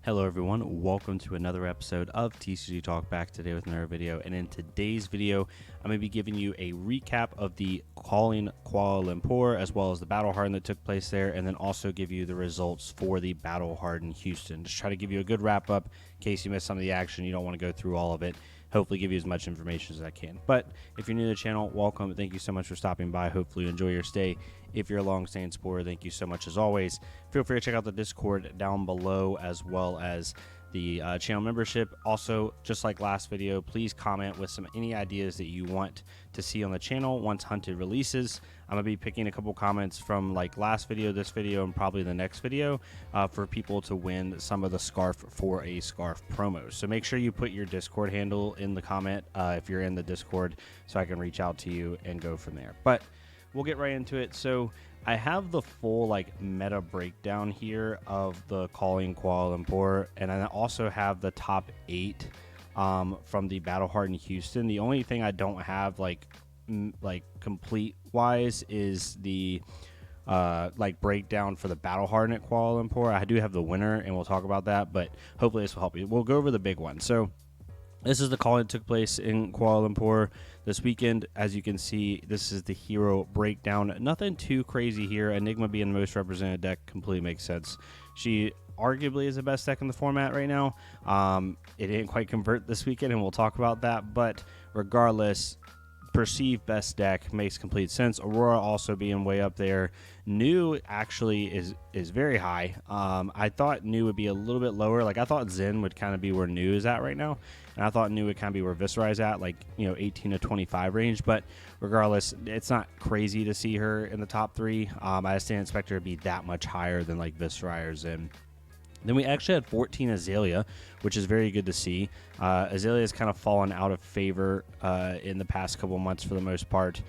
Hello everyone, welcome to another episode of TCG Talk, back today with another video. And in today's video, I'm going to be giving you a recap of the calling Kuala Lumpur as well as the battle harden that took place there, and then also give you the results for the battle harden Houston. Just try to give you a good wrap up in case you missed some of the action. You don't want to go through all of it. Hopefully give you as much information as I can. But if you're new to the channel, welcome. Thank you so much for stopping by. Hopefully you enjoy your stay. If you're a long-standing supporter, thank you so much as always. Feel free to check out the Discord down below as well as the channel membership. Also, just like last video, please comment with any ideas that you want to see on the channel once Hunted releases. I'm going to be picking a couple comments from like last video, this video, and probably the next video for people to win some of the scarf for a scarf promo. So make sure you put your Discord handle in the comment if you're in the Discord so I can reach out to you and go from there. But we'll get right into it. So I have the full like meta breakdown here of the calling Kuala Lumpur, and I also have the top 8 from the battle harden Houston. The only thing I don't have like complete wise is the like breakdown for the battle harden at Kuala Lumpur. I do have the winner, and we'll talk about that, but hopefully this will help you. We'll go over the big one. So this is the call that took place in Kuala Lumpur this weekend. As you can see, this is the hero breakdown. Nothing too crazy here. Enigma being the most represented deck completely makes sense. She arguably is the best deck in the format right now. It didn't quite convert this weekend, and we'll talk about that. But regardless, perceived best deck makes complete sense. Aurora also being way up there. New actually is very high. I thought New would be a little bit lower. Like I thought Zen would kind of be where New is at right now, and I thought New would kind of be where Viscera is at, like 18 to 25 range. But regardless, it's not crazy to see her in the top 3. I just didn't expect her to be that much higher than like Viscera or Zen. Then we actually had 14 Azalea, which is very good to see. Azalea has kind of fallen out of favor in the past couple months for the most part.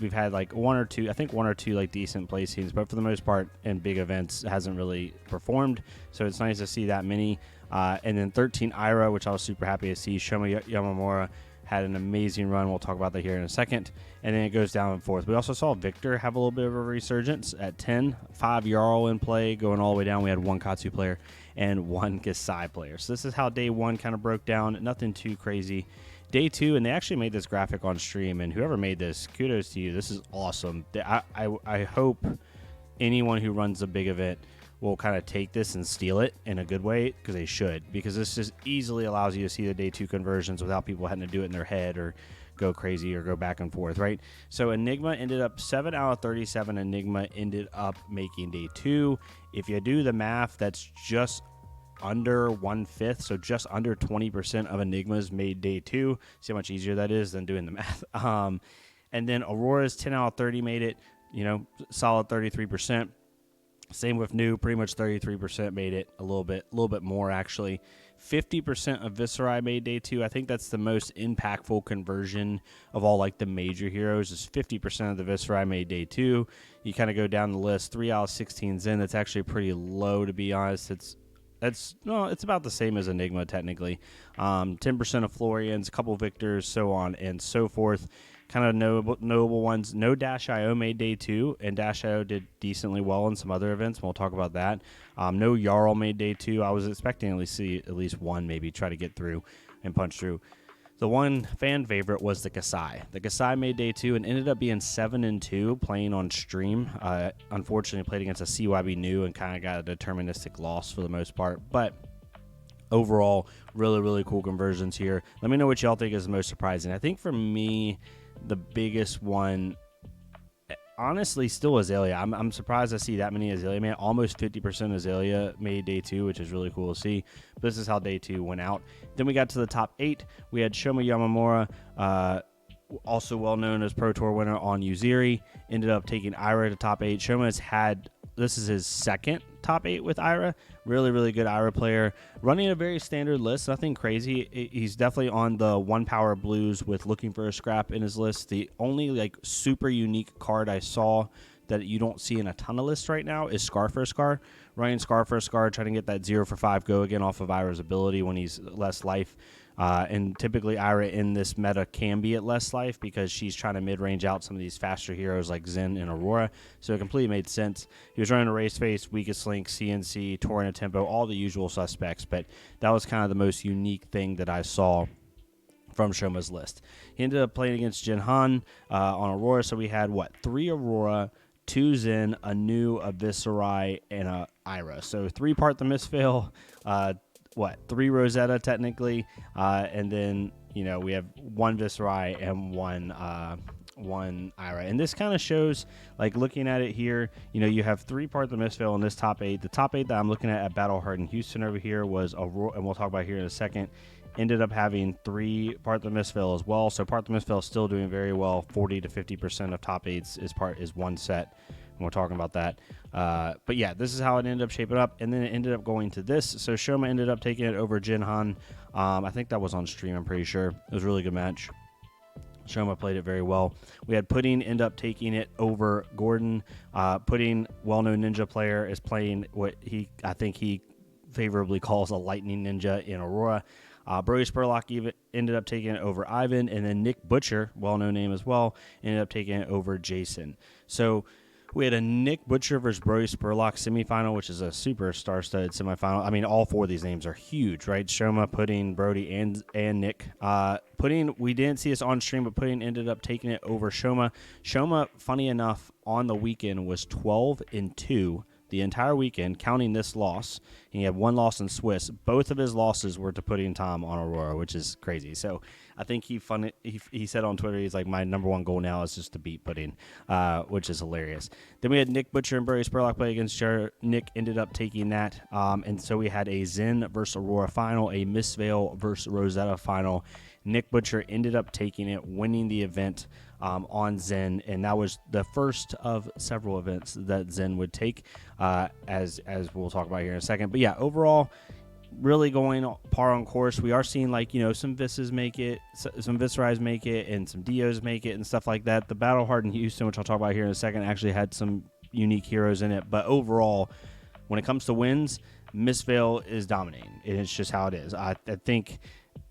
We've had like one or two like decent placings, but for the most part in big events hasn't really performed. So it's nice to see that many. And then 13 Ira, which I was super happy to see. Shoma Yamamura had an amazing run. We'll talk about that here in a second. And then it goes down and forth. We also saw Victor have a little bit of a resurgence at 10. 5 Jarl in play, going all the way down. We had 1 Katsu player and 1 Kasai player. So this is how day 1 kind of broke down. Nothing too crazy. Day 2, and they actually made this graphic on stream, and whoever made this, kudos to you. This is awesome. I hope anyone who runs a big event will kind of take this and steal it in a good way, because they should, because this just easily allows you to see the day 2 conversions without people having to do it in their head or go crazy or go back and forth, right? So Enigma ended up 7 out of 37. Enigma ended up making day 2. If you do the math, that's just under 1/5, so just under 20% of Enigmas made day 2. See how much easier that is than doing the math. And then Aurora's 10 out of 30 made it, solid 33%. Same with New, pretty much 33% made it, a little bit more actually. 50% of Viscera made day 2. I think that's the most impactful conversion of all like the major heroes, is 50% of the Viscera made day 2. You kind of go down the list, 3 out of 16 Zen. That's actually pretty low, to be honest. It's about the same as Enigma technically. 10% of Florians, a couple Victors, so on and so forth. Kind of notable ones. No Dash.io made day 2, and Dash.io did decently well in some other events, and we'll talk about that. No Jarl made day 2. I was expecting to see at least 1 maybe try to get through and punch through. The one fan favorite was the Kasai. The Kasai made day 2 and ended up being 7-2 playing on stream. Unfortunately, played against a CYB New and kind of got a deterministic loss for the most part, but overall, really, really cool conversions here. Let me know what y'all think is the most surprising. I think for me, the biggest one, honestly, still Azalea. I'm surprised I see that many Azalea. Man, almost 50% Azalea made day 2, which is really cool to see. But this is how day 2 went out. Then we got to the top 8. We had Shoma Yamamura, also well known as Pro Tour winner on Uziri, ended up taking Ira to top 8. Shoma's this is his second top 8 with Ira. Really, really good Ira player. Running a very standard list, nothing crazy. He's definitely on the 1 power blues with Looking for a Scrap in his list. The only like super unique card I saw that you don't see in a ton of lists right now is Scar for a Scar. Running Scar for a Scar, trying to get that 0 for 5 go again off of Ira's ability when he's less life. And typically Ira in this meta can be at less life because she's trying to mid-range out some of these faster heroes like Zen and Aurora. So it completely made sense. He was running a race face, weakest link, CNC, Torrent tempo, all the usual suspects. But that was kind of the most unique thing that I saw from Shoma's list. He ended up playing against Jin Han on Aurora. So we had, 3 Aurora, 2 Zen, a new, a Viscerai, and a Ira. So 3 Part the Misfail, 3 Rosetta technically, and then we have 1 Viscerai and one Ira. And this kind of shows, like looking at it here, you have 3 Part the Misfail in this top 8. The top 8 that I'm looking at Battle Hardened Houston over here was Aurora, and we'll talk about here in a second. Ended up having 3 Part the Misfail as well. So Part the Misfail is still doing very well. 40 to 50% of top 8s is one set. And we're talking about that. But yeah, this is how it ended up shaping up. And then it ended up going to this. So Shoma ended up taking it over Jin Han. I think that was on stream, I'm pretty sure. It was a really good match. Shoma played it very well. We had Pudding end up taking it over Gordon. Pudding, well-known ninja player, is playing what I think he favorably calls a lightning ninja in Aurora. Brody Spurlock even ended up taking it over Ivan, and then Nick Butcher, well-known name as well, ended up taking it over Jason. So we had a Nick Butcher versus Brody Spurlock semifinal, which is a super star-studded semifinal. I mean, all 4 of these names are huge, right? Shoma, Pudding, Brody, and Nick. Pudding, we didn't see this on stream, but Pudding ended up taking it over Shoma. Shoma, funny enough, on the weekend was 12-2. The entire weekend, counting this loss. He had 1 loss in Swiss. Both of his losses were to Pudding Tom on Aurora, which is crazy. So I think he said on Twitter, he's like, my number 1 goal now is just to beat Pudding, which is hilarious. Then we had Nick Butcher and Brody Spurlock play against Jared. Nick ended up taking that. And so we had a Zen versus Aurora final, a Misveil versus Rosetta final. Nick Butcher ended up taking it, winning the event on Zen, and that was the first of several events that Zen would take, as we'll talk about here in a second. But yeah, overall, really going par on course. We are seeing some Visas make it, some Viscerais make it, and some Dios make it, and stuff like that. The Battle Hardened Houston, which I'll talk about here in a second, actually had some unique heroes in it. But overall, when it comes to wins, Misveil is dominating, and it's just how it is. I think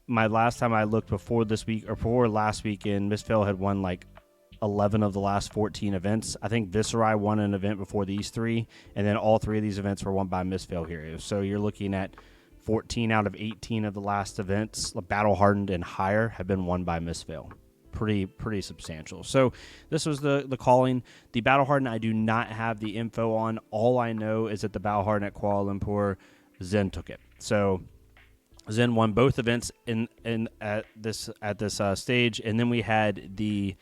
my last time I looked before this week or before last weekend, Misveil had won 11 of the last 14 events. I think Viscerai won an event before these 3, and then all 3 of these events were won by Misveil heroes. So you're looking at 14 out of 18 of the last events, Battle Hardened and higher, have been won by Misveil. Pretty substantial. So this was the calling. The Battle Hardened I do not have the info on. All I know is that the Battle Hardened at Kuala Lumpur, Zen took it. So Zen won both events at this stage, and then we had the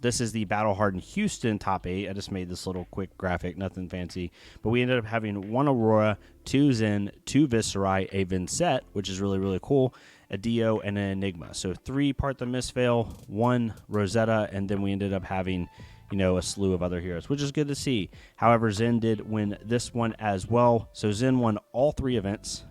this is the Battle Hardened Houston top 8. I just made this little quick graphic, nothing fancy, but we ended up having 1 Aurora, 2 Zen, 2 Viscerai, a Vincent, which is really cool, a Dio, and an Enigma. So 3 Part the Misveil, 1 Rosetta, and then we ended up having a slew of other heroes, which is good to see. However, Zen did win this one as well. So Zen won all 3 events,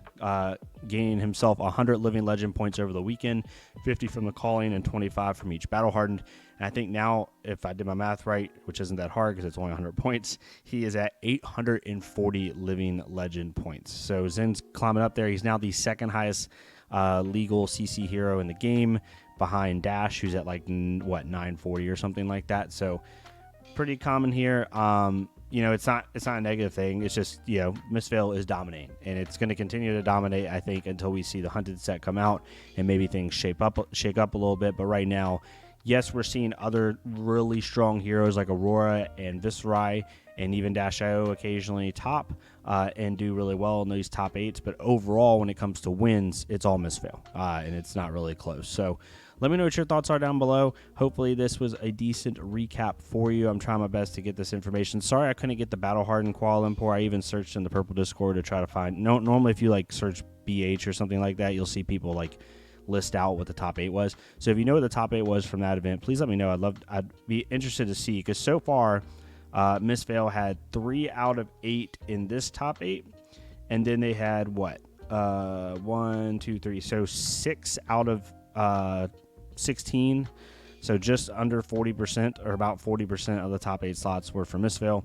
gaining himself 100 living legend points over the weekend, 50 from the calling and 25 from each Battle Hardened. And I think now, if I did my math right, which isn't that hard because it's only 100 points, he is at 840 living legend points. So Zen's climbing up there. He's now the 2nd highest legal CC hero in the game, behind Dash, who's at 940 or something like that. So pretty common here. It's not a negative thing. It's just, Misveil is dominating, and it's going to continue to dominate, I think, until we see the Hunted set come out and maybe things shake up a little bit. But right now, yes, we're seeing other really strong heroes like Aurora and Viscerai and even Dash.io occasionally top and do really well in these top 8s. But overall, when it comes to wins, it's all Misveil, and it's not really close. So let me know what your thoughts are down below. Hopefully this was a decent recap for you. I'm trying my best to get this information. Sorry I couldn't get the Battle Hardened Kuala Lumpur. I even searched in the Purple Discord to try to find. Normally if you search BH or something like that, you'll see people list out what the top 8 was. So if you know what the top 8 was from that event, please let me know. I'd be interested to see, because so far Misveil had 3 out of 8 in this top 8, and then they had 1, 2, 3, so 6 out of 16, so just under 40%, or about 40% of the top 8 slots were for Misveil,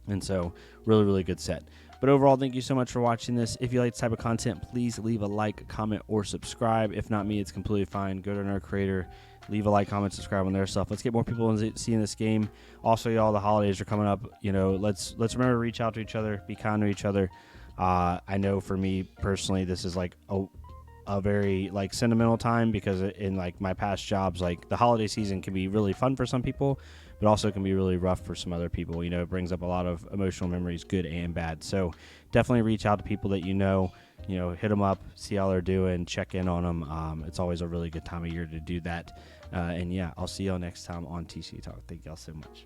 and so really good set. But overall, thank you so much for watching this. If you like this type of content, please leave a like, comment, or subscribe. If not me, it's completely fine. Go to Nerd Creator, leave a like, comment, subscribe on their stuff. Let's get more people seeing this game. Also, y'all, the holidays are coming up. Let's remember to reach out to each other, be kind to each other. I know for me personally, this is like a very like sentimental time, because in like my past jobs, like the holiday season can be really fun for some people, but also can be really rough for some other people. It brings up a lot of emotional memories, good and bad. So definitely reach out to people that hit them up, see how they're doing, check in on them. It's always a really good time of year to do that. And yeah, I'll see y'all next time on TCG Talk. Thank y'all so much.